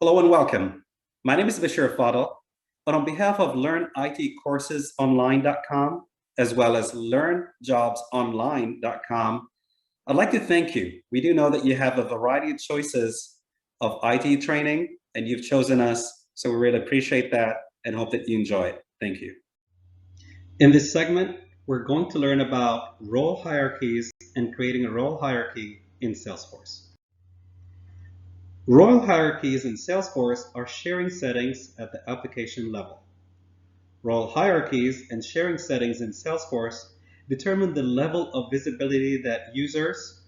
Hello and welcome. My name is Bashir Fadl, and on behalf of LearnITCoursesOnline.com, as well as LearnJobsOnline.com, I'd like to thank you. We do know that you have a variety of choices of IT training, and you've chosen us, so we really appreciate that and hope that you enjoy it. Thank you. In this segment, we're going to learn about role hierarchies and creating a role hierarchy in Salesforce. Role hierarchies in Salesforce are sharing settings at the application level. Role hierarchies and sharing settings in Salesforce determine the level of visibility that users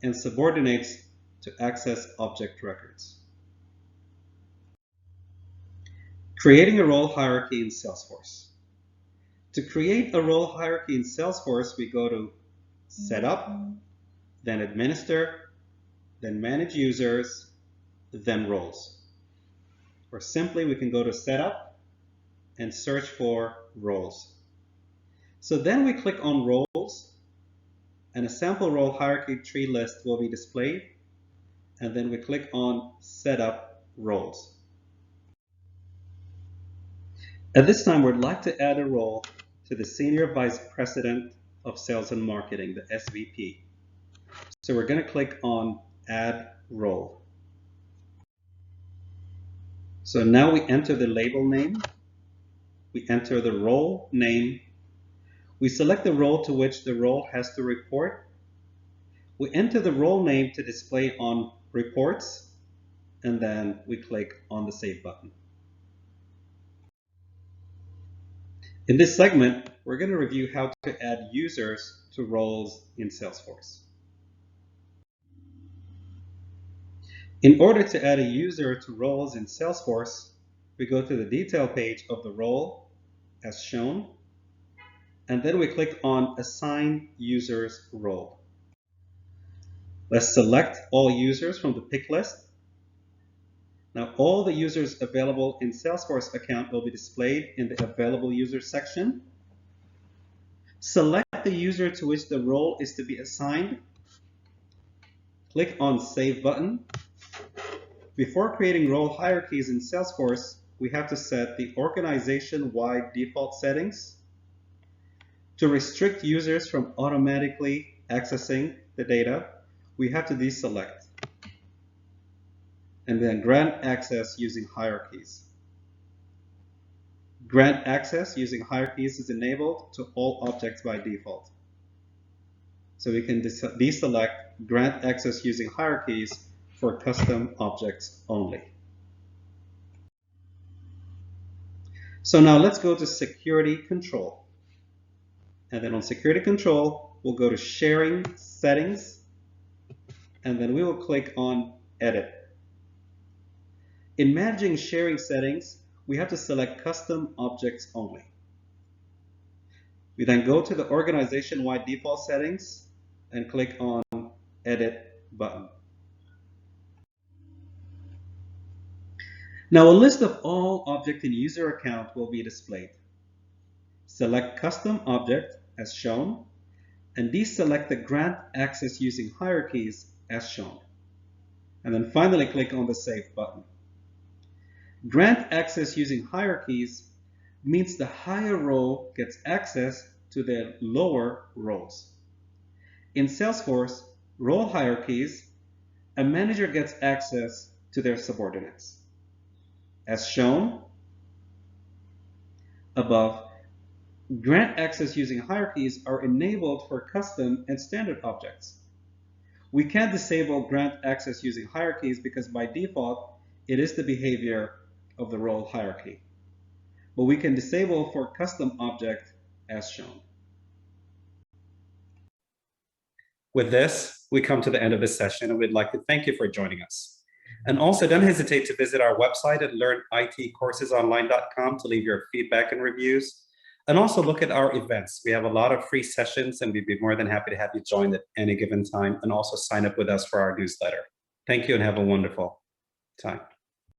and subordinates to access object records. Creating a role hierarchy in Salesforce. To create a role hierarchy in Salesforce, we go to Setup, then Administer, then Manage Users, then Roles. Or simply, we can go to Setup and search for Roles. So then we click on Roles, and a sample role hierarchy tree list will be displayed, and then we click on Setup Roles. At this time, we'd like to add a role to the Senior Vice President of Sales and Marketing, the SVP. So we're going to click on Add Role. So now we enter the label name, we enter the role name, we select the role to which the role has to report, we enter the role name to display on reports, and then we click on the Save button. In this segment, we're going to review how to add users to roles in Salesforce. In order to add a user to roles in Salesforce, we go to the detail page of the role as shown, and then we click on Assign Users Role. Let's select all users from the pick list. Now, all the users available in Salesforce account will be displayed in the Available Users section. Select the user to which the role is to be assigned. Click on Save button. Before creating role hierarchies in Salesforce, we have to set the organization-wide default settings. To restrict users from automatically accessing the data, we have to deselect, and then grant access using hierarchies. Grant access using hierarchies is enabled to all objects by default. So we can deselect grant access using hierarchies for custom objects only. So now let's go to Security Control. And then on Security Control, we'll go to Sharing Settings, and then we will click on Edit. In managing sharing settings, we have to select Custom Objects Only. We then go to the organization-wide default settings and click on Edit button. Now a list of all object in user account will be displayed. Select Custom Object as shown, and deselect the Grant Access using hierarchies as shown. And then finally click on the Save button. Grant access using hierarchies means the higher role gets access to the lower roles. In Salesforce role hierarchies, a manager gets access to their subordinates. As shown above, grant access using hierarchies are enabled for custom and standard objects. We can't disable grant access using hierarchies because by default, it is the behavior of the role hierarchy. But we can disable for custom object as shown. With this, we come to the end of this session, and we'd like to thank you for joining us. And also, don't hesitate to visit our website at LearnITCoursesOnline.com to leave your feedback and reviews. And also look at our events. We have a lot of free sessions, and we'd be more than happy to have you join at any given time, and also sign up with us for our newsletter. Thank you and have a wonderful time.